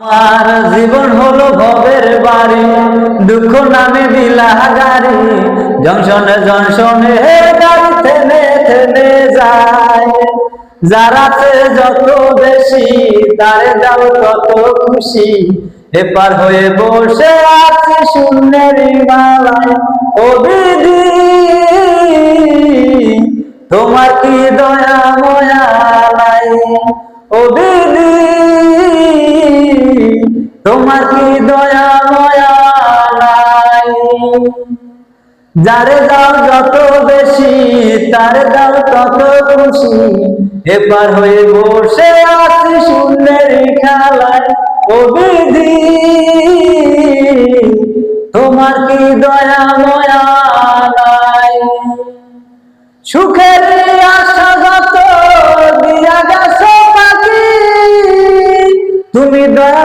আমার জীবন হলো ভবের বাড়ি, দুঃখ নামে দিলা গাড়ি, জংশনে জংশনে গাড়ি থেমে থেমে যায়। যার আছে যত বেশি তারে দাও তত খুশি, এপার হয়ে বসে আছে শূন্যের মালায়। ও দিদি তোমার কি দয়া ময়া নাই, ও দিদি তোমার কি দয়া ময়া নাই। যারে দাও যত বেশি তারে দাও তত খুশি, এপার হয়ে বসে আছি শূন্যের খেলায়। ও বিধি তোমার কি দয়া ময়া নাই। সুখের আশা যত দিয়া গেছো পাখি, তুমি দয়া